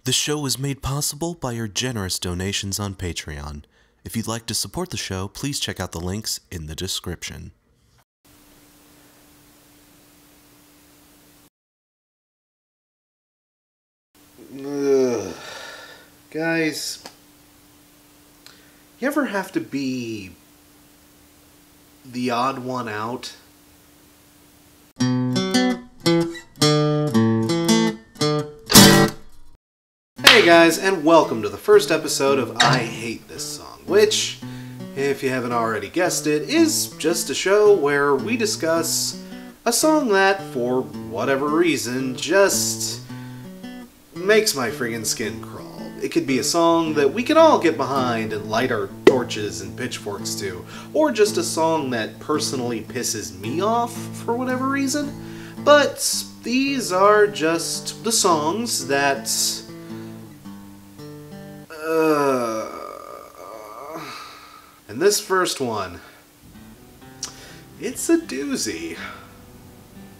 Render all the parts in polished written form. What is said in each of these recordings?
The show is made possible by your generous donations on Patreon. If you'd like to support the show, please check out the links in the description. Guys, you ever have to be the odd one out? Hey guys, and welcome to the first episode of I Hate This Song, which, if you haven't already guessed it, is just a show where we discuss a song that, for whatever reason, just makes my friggin' skin crawl. It could be a song that we can all get behind and light our torches and pitchforks to, or just a song that personally pisses me off for whatever reason. But these are just the songs that and this first one, it's a doozy.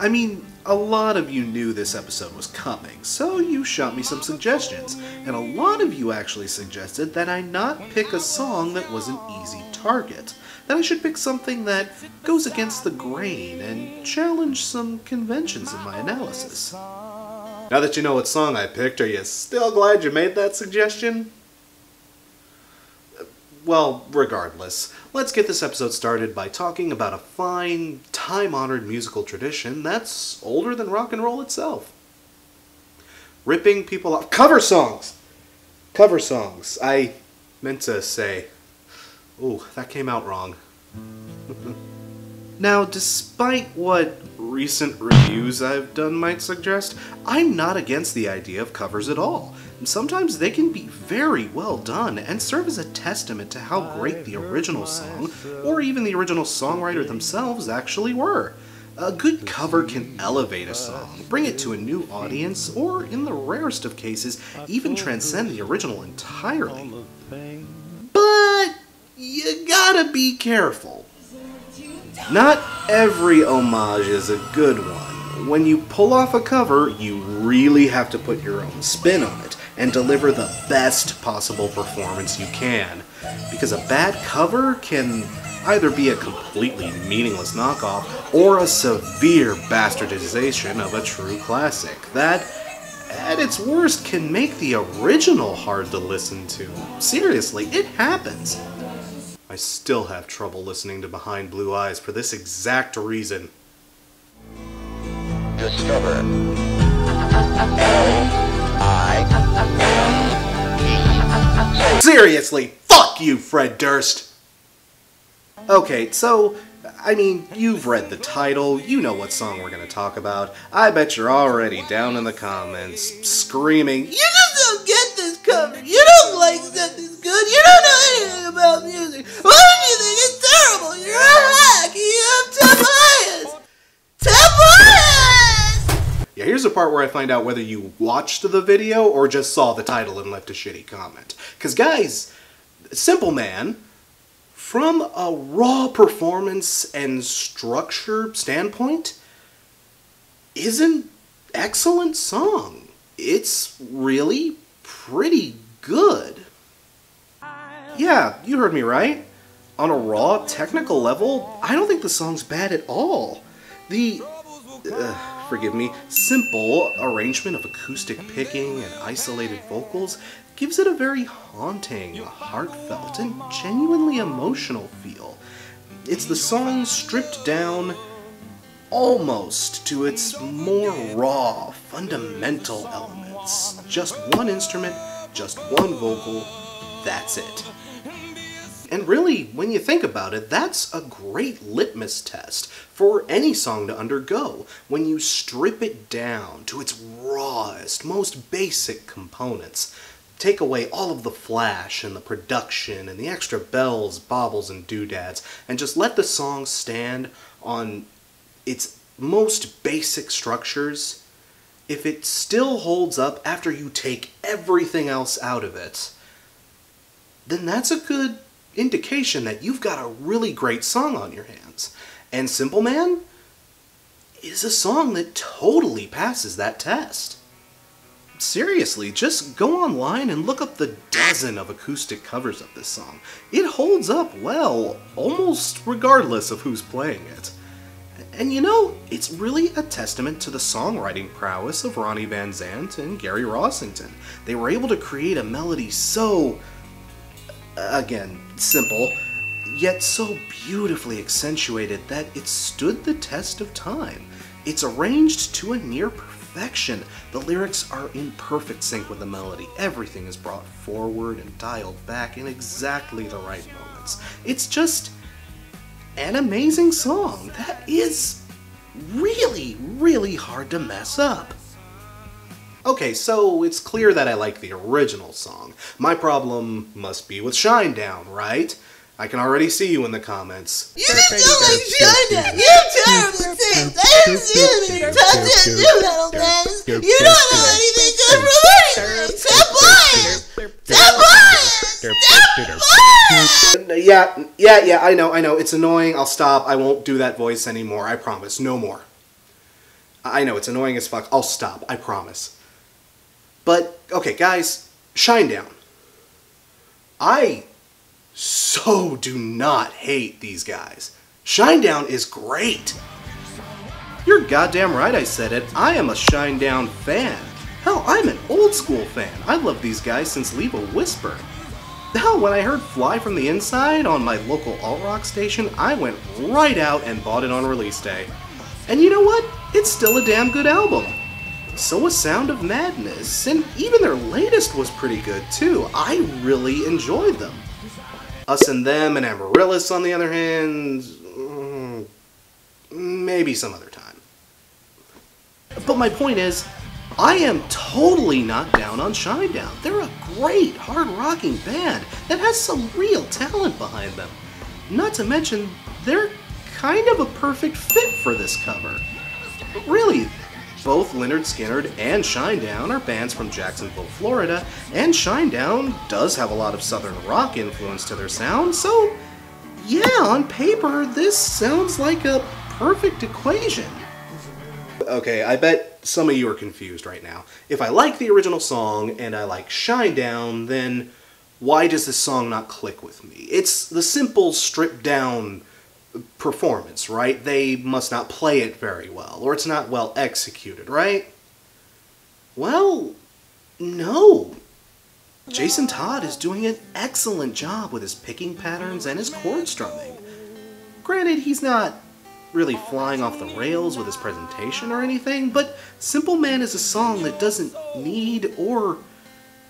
I mean, a lot of you knew this episode was coming, so you shot me some suggestions, and a lot of you actually suggested that I not pick a song that was an easy target, that I should pick something that goes against the grain and challenge some conventions in my analysis. Now that you know what song I picked, are you still glad you made that suggestion? Well, regardless, let's get this episode started by talking about a fine, time-honored musical tradition that's older than rock and roll itself. Ripping people off. Cover songs! Cover songs. I meant to say. Ooh, that came out wrong. Now, despite what recent reviews I've done might suggest, I'm not against the idea of covers at all. Sometimes they can be very well done and serve as a testament to how great the original song, or even the original songwriter themselves, actually were. A good cover can elevate a song, bring it to a new audience, or in the rarest of cases, even transcend the original entirely. But you gotta be careful. Not every homage is a good one. When you pull off a cover, you really have to put your own spin on it and deliver the best possible performance you can. Because a bad cover can either be a completely meaningless knockoff or a severe bastardization of a true classic that, at its worst, can make the original hard to listen to. Seriously, it happens. I still have trouble listening to Behind Blue Eyes for this exact reason. Discover L-I-E. Seriously, fuck you, Fred Durst! Okay, so, I mean, you've read the title, you know what song we're gonna talk about. I bet you're already down in the comments, screaming, "You just don't get this cover! You don't like stuff that's good! You don't know anything about music! Why don't you think it's terrible? You're a hack! You have Tobias! Tobias!" Yeah, here's the part where I find out whether you watched the video or just saw the title and left a shitty comment. Because guys, Simple Man, from a raw performance and structure standpoint, is an excellent song. It's really pretty good. Yeah, you heard me right. On a raw, technical level, I don't think the song's bad at all. The, forgive me, simple arrangement of acoustic picking and isolated vocals gives it a very haunting, heartfelt, and genuinely emotional feel. It's the song stripped down almost to its more raw, fundamental elements. Just one instrument, just one vocal, that's it. And really, when you think about it, that's a great litmus test for any song to undergo. When you strip it down to its rawest, most basic components, take away all of the flash and the production and the extra bells, baubles, and doodads, and just let the song stand on its most basic structures, if it still holds up after you take everything else out of it, then that's a good indication that you've got a really great song on your hands. And Simple Man is a song that totally passes that test. seriously, just go online and look up the dozen of acoustic covers of this song. It holds up well, almost regardless of who's playing it. And you know, it's really a testament to the songwriting prowess of Ronnie Van Zant and Gary Rossington. They were able to create a melody so, again, simple, yet so beautifully accentuated that it stood the test of time. It's arranged to a near perfection. The lyrics are in perfect sync with the melody. Everything is brought forward and dialed back in exactly the right moments. It's just an amazing song that is really, really hard to mess up. Okay, so it's clear that I like the original song. My problem must be with Shinedown, right? I can already see you in the comments. You don't like Shinedown! You're terrible things! I haven't seen you in top 10 new metal bands! You don't know anything good from anything! Stop lying! Stop lying! Stop lying! Yeah, I know, it's annoying, I'll stop, I won't do that voice anymore, I promise, no more. I know, it's annoying as fuck, I'll stop, I promise. But, okay guys, Shinedown. I so do not hate these guys. Shinedown is great. You're goddamn right I said it, I am a Shinedown fan. Hell, I'm an old school fan. I love these guys since Leave a Whisper. Hell, when I heard Fly from the Inside on my local alt-rock station, I went right out and bought it on release day. And you know what? It's still a damn good album. So was Sound of Madness, and even their latest was pretty good too. I really enjoyed them. Us and Them and Amaryllis, on the other hand, maybe some other time. But my point is, I am totally not down on Shinedown. They're a great hard-rocking band that has some real talent behind them. Not to mention, they're kind of a perfect fit for this cover. Really, both Lynyrd Skynyrd and Shinedown are bands from Jacksonville, Florida, and Shinedown does have a lot of southern rock influence to their sound, so yeah, on paper, this sounds like a perfect equation. Okay, I bet some of you are confused right now. If I like the original song and I like Shinedown, then why does this song not click with me? It's the simple, stripped-down performance, right? They must not play it very well, or it's not well executed, right? Well, no. Jason Todd is doing an excellent job with his picking patterns and his chord strumming. Granted, he's not really flying off the rails with his presentation or anything, but Simple Man is a song that doesn't need or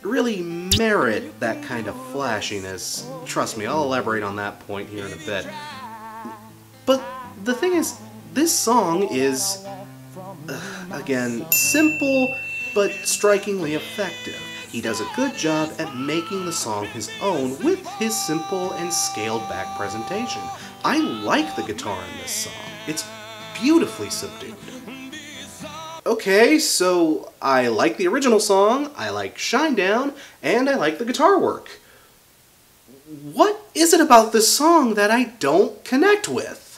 really merit that kind of flashiness. Trust me, I'll elaborate on that point here in a bit. But the thing is, this song is, again, simple but strikingly effective. He does a good job at making the song his own with his simple and scaled back presentation. I like the guitar in this song. It's beautifully subdued. Okay, so I like the original song, I like Shinedown, and I like the guitar work. What is it about this song that I don't connect with?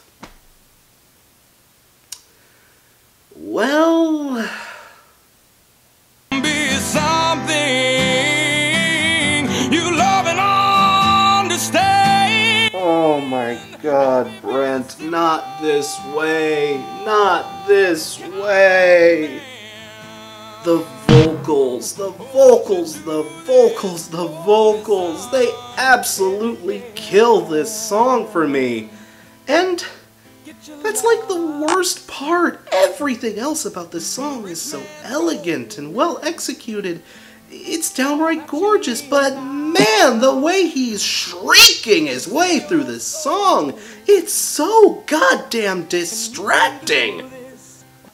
Well, be something you love and understand. oh my god, Brent, not this way, not this way. The vocals, they absolutely kill this song for me. And that's like the worst part. Everything else about this song is so elegant and well executed. It's downright gorgeous, but man, the way he's shrieking his way through this song, it's so goddamn distracting.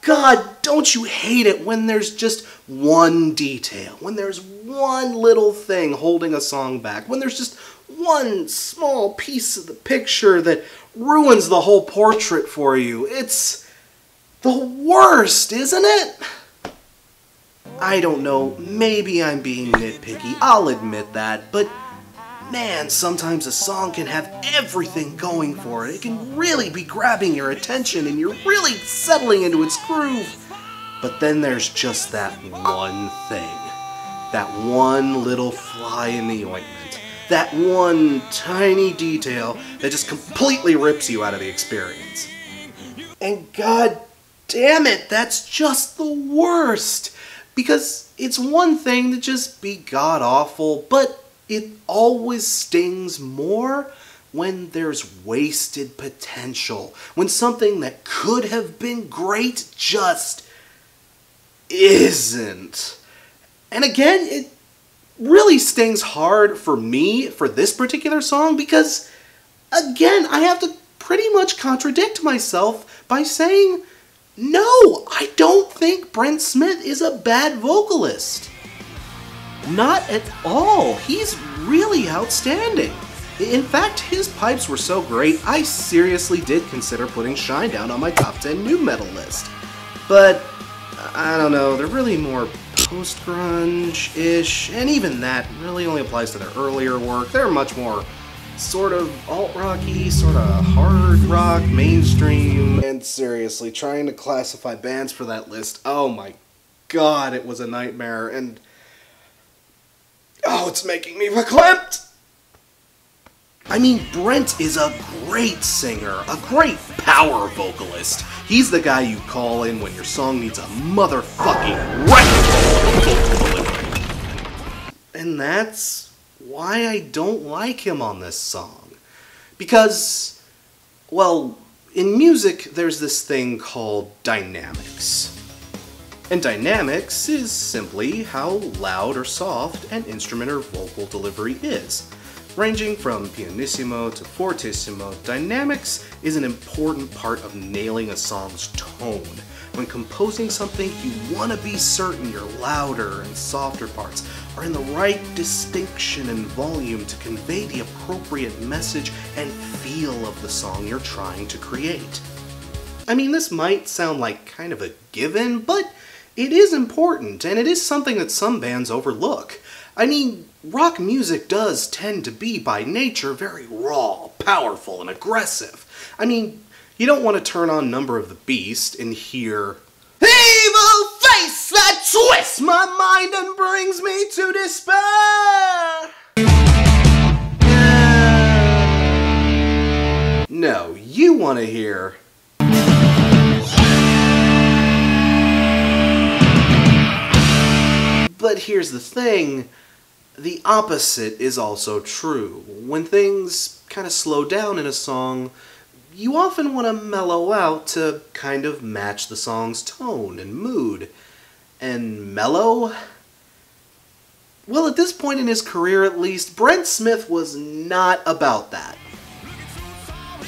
God, don't you hate it when there's just one detail, when there's one little thing holding a song back, when there's just one small piece of the picture that ruins the whole portrait for you. It's the worst, isn't it? I don't know, maybe I'm being nitpicky, I'll admit that, but man, sometimes a song can have everything going for it. It can really be grabbing your attention and you're really settling into its groove. But then there's just that one thing. that one little fly in the ointment, that one tiny detail that just completely rips you out of the experience. And god damn it, that's just the worst! Because it's one thing to just be god-awful, but it always stings more when there's wasted potential, when something that could have been great just isn't. And again, it really stings hard for me for this particular song because, again, I have to pretty much contradict myself by saying, no, I don't think Brent Smith is a bad vocalist. Not at all. He's really outstanding. In fact, his pipes were so great, I seriously did consider putting Shinedown on my top 10 nu metal list. But, I don't know, they're really more post-grunge-ish, and even that really only applies to their earlier work. They're much more sort of alt-rocky, sort of hard rock, mainstream, and seriously, trying to classify bands for that list, oh my god, it was a nightmare, and oh, it's making me verklempt! I mean, Brent is a great singer, a great power vocalist. He's the guy you call in when your song needs a motherfucking wrecking vocal delivery. And that's why I don't like him on this song. Because, well, in music there's this thing called dynamics. And dynamics is simply how loud or soft an instrument or vocal delivery is. Ranging from pianissimo to fortissimo, dynamics is an important part of nailing a song's tone. When composing something, you want to be certain your louder and softer parts are in the right distinction and volume to convey the appropriate message and feel of the song you're trying to create. I mean, this might sound like kind of a given, but it is important, and it is something that some bands overlook. I mean, rock music does tend to be, by nature, very raw, powerful, and aggressive. I mean, you don't want to turn on Number of the Beast and hear evil face that twists my mind and brings me to despair! No, you want to hear but here's the thing, the opposite is also true. When things kind of slow down in a song, you often want to mellow out to kind of match the song's tone and mood. And mellow? Well, at this point in his career at least, Brent Smith was not about that.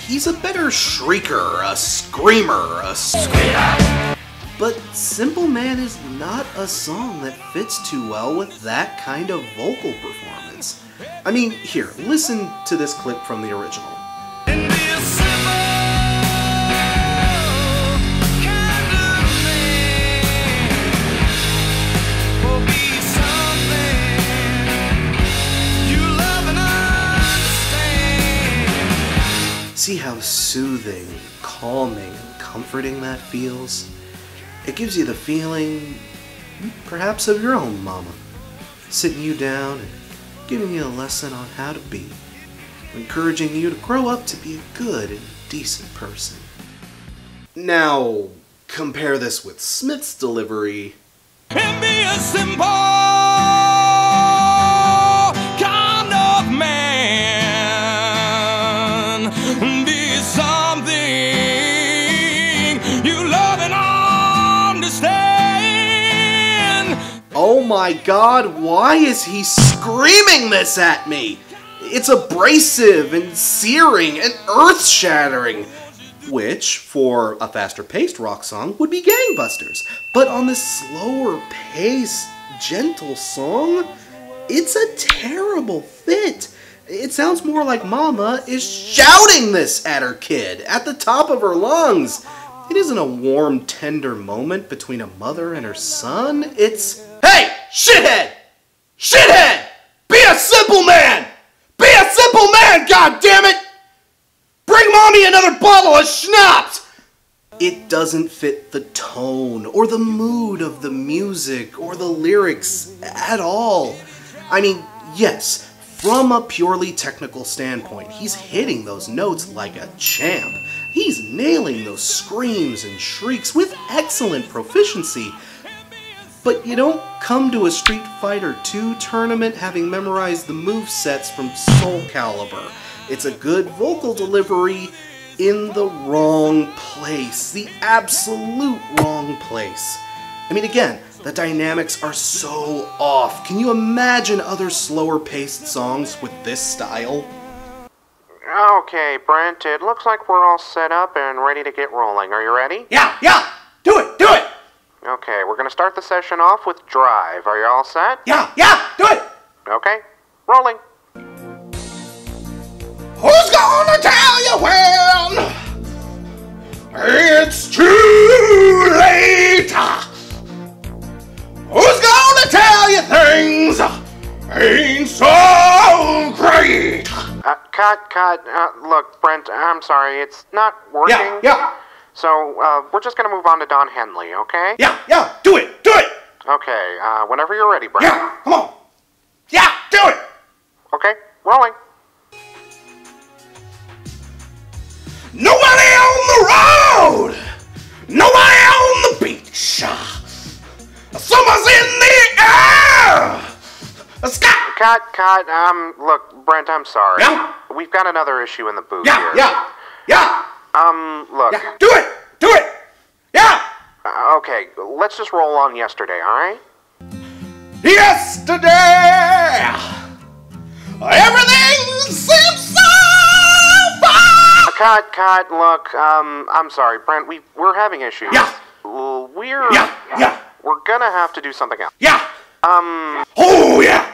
He's a better shrieker, a screamer, a squealer. But Simple Man is not a song that fits too well with that kind of vocal performance. I mean, here, listen to this clip from the original. See how soothing, calming, and comforting that feels? It gives you the feeling, perhaps, of your own mama, sitting you down and giving you a lesson on how to be, encouraging you to grow up to be a good and decent person. Now, compare this with Smith's delivery. And be a simple kind of man. Be something you love and understand. Oh my god, why is he screaming this at me? It's abrasive and searing and earth-shattering. Which, for a faster-paced rock song, would be gangbusters. But on this slower-paced, gentle song, it's a terrible fit. It sounds more like Mama is shouting this at her kid, at the top of her lungs. It isn't a warm, tender moment between a mother and her son. It's, hey, shithead! Shithead! Be a simple man! Be a simple man, goddammit! Bring Mommy another bottle of schnapps! It doesn't fit the tone, or the mood of the music, or the lyrics at all. I mean, yes, from a purely technical standpoint, he's hitting those notes like a champ. He's nailing those screams and shrieks with excellent proficiency. But you don't come to a Street Fighter II tournament having memorized the movesets from Soul Calibur. It's a good vocal delivery in the wrong place. The absolute wrong place. I mean, again, the dynamics are so off. Can you imagine other slower-paced songs with this style? Okay, Brent, it looks like we're all set up and ready to get rolling. Are you ready? Yeah! Do it! Okay, we're gonna start the session off with Drive. Are you all set? Yeah! Do it! Okay, rolling. Who's gonna tell you when it's too late? Who's gonna tell you things ain't so great? Cut. Look, Brent, I'm sorry, it's not working. Yeah. So, we're just gonna move on to Don Henley, okay? Yeah, do it! Okay, whenever you're ready, Brent. Yeah, come on! Yeah, do it! Okay, rolling. Nobody on the road! Nobody on the beach! Summer's in the air! Sky! Cut, look, Brent, I'm sorry. Yeah? We've got another issue in the booth here. Yeah! Look. Yeah, do it! Yeah! Okay, let's just roll on Yesterday, alright? Yesterday! Everything seems so far! Cut, look, I'm sorry, Brent, we're having issues. Yeah. We're gonna have to do something else. Yeah! Oh, yeah,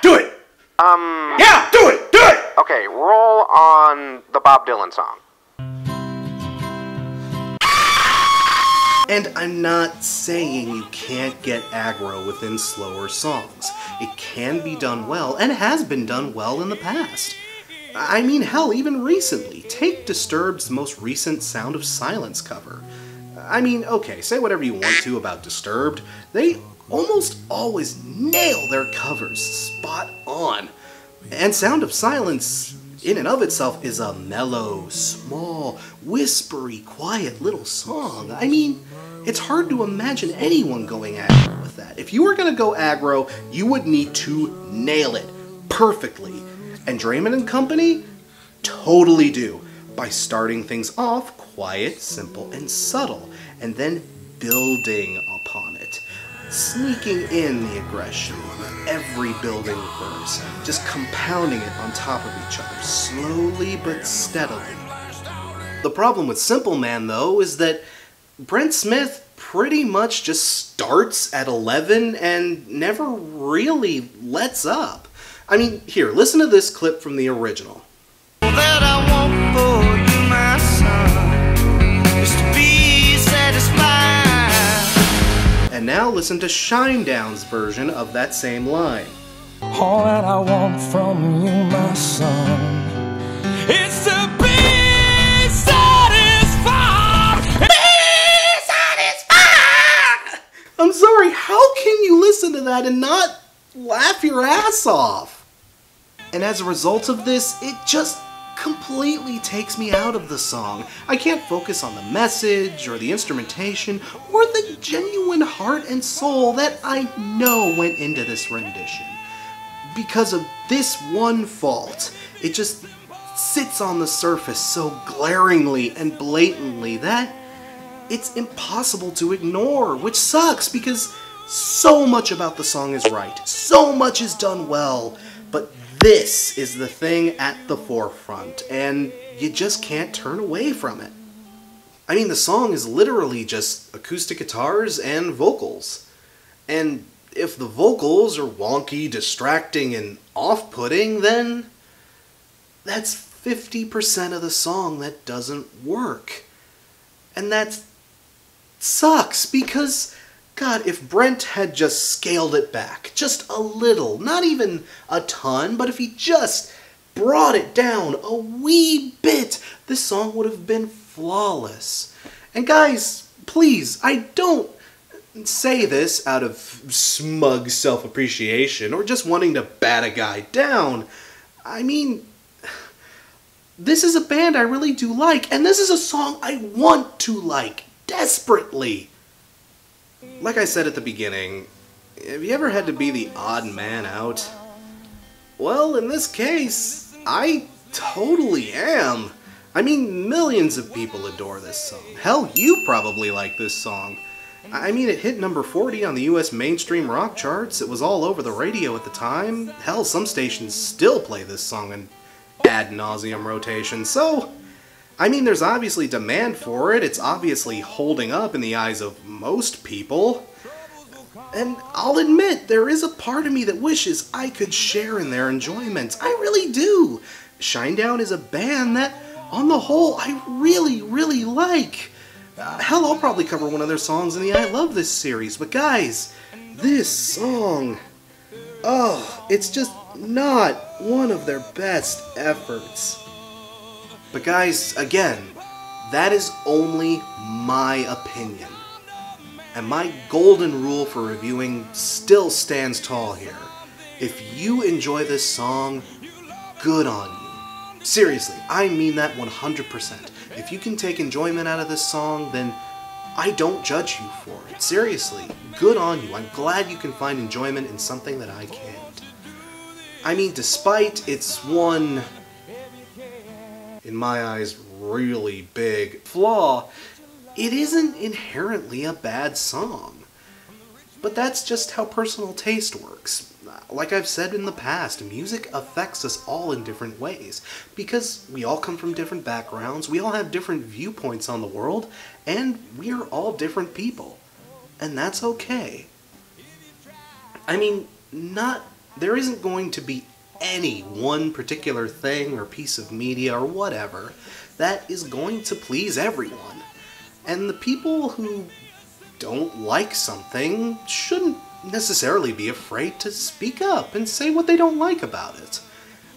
do it! Yeah, do it! Okay, roll on the Bob Dylan song. And I'm not saying you can't get aggro within slower songs. It can be done well, and has been done well in the past. I mean, hell, even recently. Take Disturbed's most recent Sound of Silence cover. I mean, okay, say whatever you want to about Disturbed, they almost always nail their covers spot on. And Sound of Silence, in and of itself, is a mellow, small, whispery, quiet little song. I mean, it's hard to imagine anyone going aggro with that. If you were going to go aggro, you would need to nail it perfectly. And Draiman and Company totally do, by starting things off quiet, simple, and subtle, and then building upon it. Sneaking in the aggression with every building verse, just compounding it on top of each other, slowly but steadily. The problem with Simple Man, though, is that Brent Smith pretty much just starts at 11 and never really lets up. I mean, here, listen to this clip from the original. That I want for you, my son, is to be satisfied. And now listen to Shinedown's version of that same line. All that I want from you, my son, is to be satisfied. I'm sorry, how can you listen to that and not laugh your ass off? And as a result of this, it just completely takes me out of the song. I can't focus on the message, or the instrumentation, or the genuine heart and soul that I know went into this rendition. Because of this one fault, it just sits on the surface so glaringly and blatantly that it's impossible to ignore, which sucks because so much about the song is right, so much is done well, but this is the thing at the forefront, and you just can't turn away from it. I mean, the song is literally just acoustic guitars and vocals. And if the vocals are wonky, distracting, and off-putting, then that's 50% of the song that doesn't work. And that sucks, because, God, if Brent had just scaled it back, just a little, not even a ton, but if he just brought it down a wee bit, this song would have been flawless. And guys, please, I don't say this out of smug self-appreciation or just wanting to bat a guy down. I mean, this is a band I really do like, and this is a song I want to like desperately. Like I said at the beginning, have you ever had to be the odd man out? Well, in this case, I totally am. I mean, millions of people adore this song. Hell, you probably like this song. I mean, it hit number 40 on the US mainstream rock charts. It was all over the radio at the time. Hell, some stations still play this song in ad nauseum rotation. So, I mean, there's obviously demand for it. It's obviously holding up in the eyes of most people. And I'll admit, there is a part of me that wishes I could share in their enjoyment. I really do. Shinedown is a band that, on the whole, I really, really like. Hell, I'll probably cover one of their songs in the I Love This series. But guys, this song, oh, it's just not one of their best efforts. But guys, again, that is only my opinion. And my golden rule for reviewing still stands tall here. If you enjoy this song, good on you. Seriously, I mean that 100%. If you can take enjoyment out of this song, then I don't judge you for it. Seriously, good on you. I'm glad you can find enjoyment in something that I can't. I mean, despite its one, in my eyes, really big flaw, it isn't inherently a bad song. But that's just how personal taste works. Like I've said in the past, music affects us all in different ways, because we all come from different backgrounds, we all have different viewpoints on the world, and we are all different people. And that's okay. I mean, there isn't going to be any one particular thing or piece of media or whatever that is going to please everyone. And the people who don't like something shouldn't necessarily be afraid to speak up and say what they don't like about it.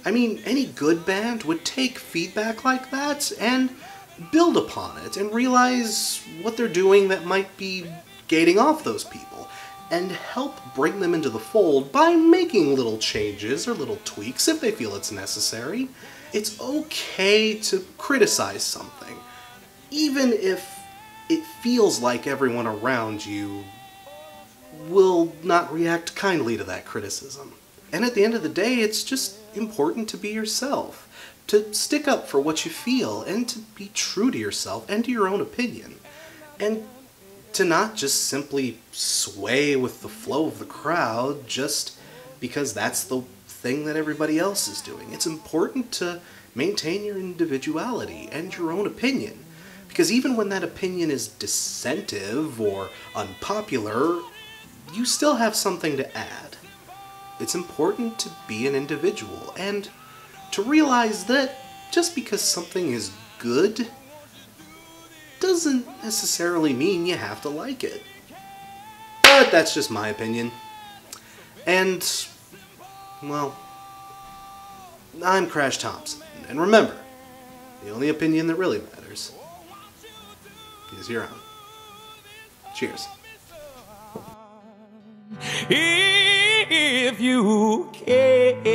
I mean, any good band would take feedback like that and build upon it and realize what they're doing that might be gating off those people and help bring them into the fold by making little changes or little tweaks if they feel it's necessary. It's okay to criticize something, even if it feels like everyone around you will not react kindly to that criticism. And at the end of the day, it's just important to be yourself, to stick up for what you feel, and to be true to yourself and to your own opinion, and to not just simply sway with the flow of the crowd just because that's the thing that everybody else is doing. It's important to maintain your individuality and your own opinion, because even when that opinion is dissentive or unpopular, you still have something to add. It's important to be an individual and to realize that just because something is good doesn't necessarily mean you have to like it. But that's just my opinion. And, well, I'm Crash Thompson. And remember, the only opinion that really matters is your own. Cheers. If you can.